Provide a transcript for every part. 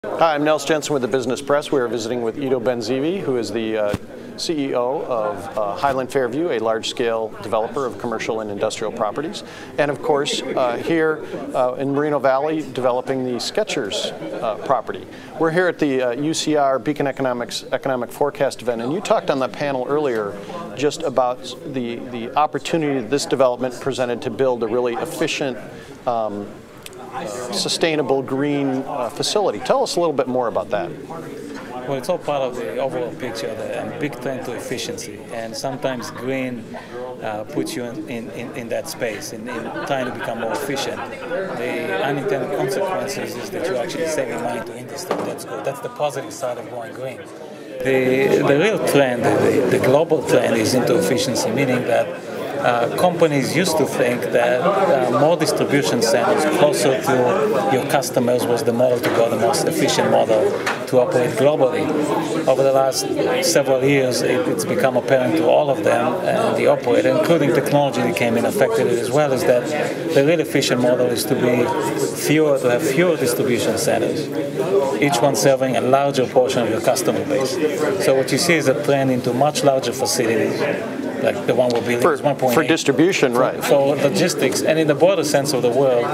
Hi, I'm Nels Jensen with the Business Press. We are visiting with Iddo Benzeevi, who is the CEO of Highland Fairview, a large-scale developer of commercial and industrial properties. And of course, here in Moreno Valley, developing the Skechers property. We're here at the UCR Beacon Economics Economic Forecast event, and you talked on the panel earlier just about the opportunity that this development presented to build a really efficient sustainable green facility. Tell us a little bit more about that. Well, it's all part of the overall picture, the big trend to efficiency, and sometimes green puts you in that space, in trying to become more efficient. The unintended consequences is that you're actually saving money to industry. That's good. That's the positive side of going green. The real trend, the global trend, is into efficiency, meaning that companies used to think that more distribution centers closer to your customers was the model to go, the most efficient model to operate globally. Over the last several years, it's become apparent to all of them, and the operator, including technology that came in, affected it as well, is that the real efficient model is to have fewer distribution centers, each one serving a larger portion of your customer base. So what you see is a trend into much larger facilities, like the one we're building is 1.8. For distribution, right. For logistics, and in the broader sense of the word,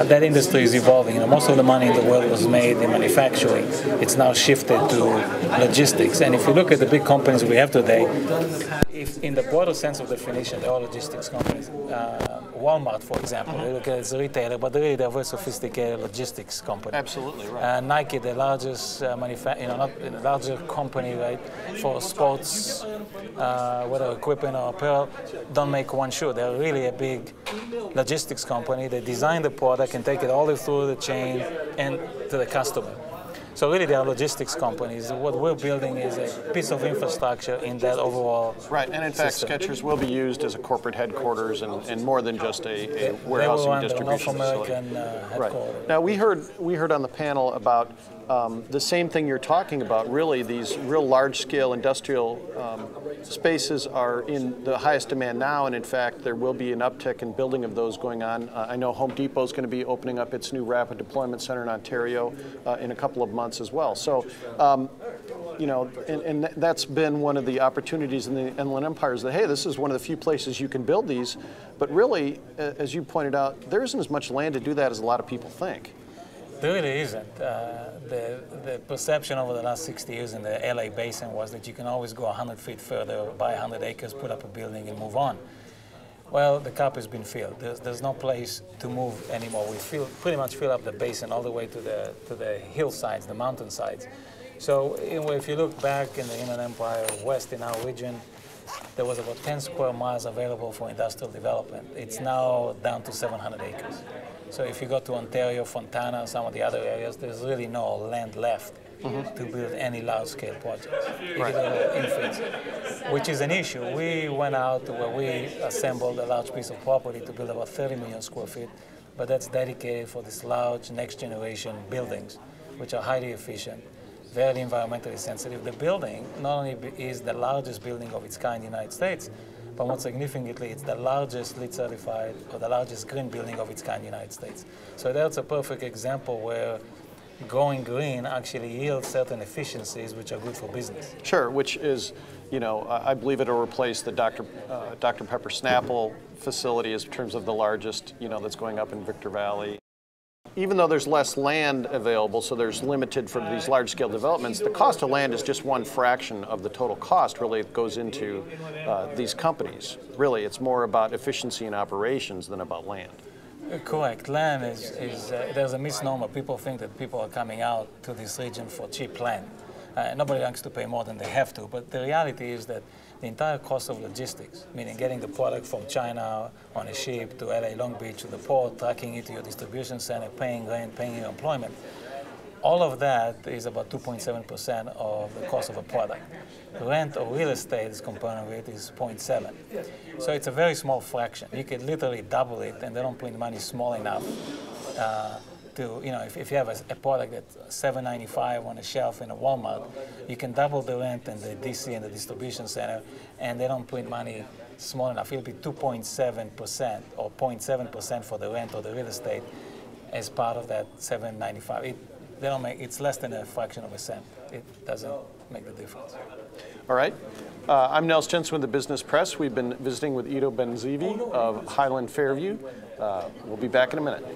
that industry is evolving. Most of the money in the world was made in manufacturing. It's now shifted to logistics. And if you look at the big companies we have today, if in the broader sense of definition, they're all logistics companies. Walmart, for example, they look at it as a retailer, but they're a very sophisticated logistics company. Absolutely, right. Nike, the largest larger company, right, for sports, whether equipment or apparel, don't make one shoe. They're really a big logistics company. They design the product and take it all the way through the chain and to the customer. So really, they are logistics companies. What we're building is a piece of infrastructure in that overall right, and in fact, Skechers will be used as a corporate headquarters and more than just a warehousing distribution facility. Right. Now, we heard on the panel about the same thing you're talking about. Really, these real large-scale industrial spaces are in the highest demand now, and in fact, there will be an uptick in building of those going on. I know Home Depot is going to be opening up its new rapid deployment center in Ontario in a couple of months as well. So, you know, and that's been one of the opportunities in the Inland Empire is that, hey, this is one of the few places you can build these, but really, as you pointed out, there isn't as much land to do that as a lot of people think. There really isn't. The perception over the last 60 years in the LA basin was that you can always go 100 feet further, buy 100 acres, put up a building, and move on. Well, the cup has been filled. There's no place to move anymore. We pretty much fill up the basin all the way to the hillsides, the mountainsides. So if you look back in the Inland Empire, west in our region, there was about 10 square miles available for industrial development. It's now down to 700 acres. So if you go to Ontario, Fontana, some of the other areas, there's really no land left to build any large-scale projects, which is an issue. We went out where we assembled a large piece of property to build about 30 million square feet, but that's dedicated for these large next-generation buildings, which are highly efficient, very environmentally sensitive. The building not only is the largest building of its kind in the United States, but more significantly, it's the largest LEED certified or the largest green building of its kind in the United States. So that's a perfect example where going green actually yields certain efficiencies which are good for business. Sure, which is, you know, I believe it'll replace the Dr. Pepper Snapple facility in terms of the largest, you know, that's going up in Victor Valley. Even though there's less land available, so there's limited for these large-scale developments, the cost of land is just one fraction of the total cost really that goes into these companies. Really, it's more about efficiency in operations than about land. Correct. Land there's a misnomer. People think that people are coming out to this region for cheap land. Nobody likes to pay more than they have to, but the reality is that the entire cost of logistics, meaning getting the product from China on a ship to LA Long Beach to the port, trucking it to your distribution center, paying rent, paying your employment, all of that is about 2.7% of the cost of a product. Rent or real estate component of it is 0.7. So it's a very small fraction. You could literally double it, and they don't print money small enough to, you know, if you have a product that's $7.95 on a shelf in a Walmart, you can double the rent in the DC and the distribution center, and they don't print money small enough. It'll be 2.7% or 0.7% for the rent or the real estate as part of that $7.95. they don't make, it's less than a fraction of a cent. It doesn't make the difference. All right. I'm Nels Jensen with the Business Press. We've been visiting with Iddo Benzeevi of Highland Fairview. We'll be back in a minute.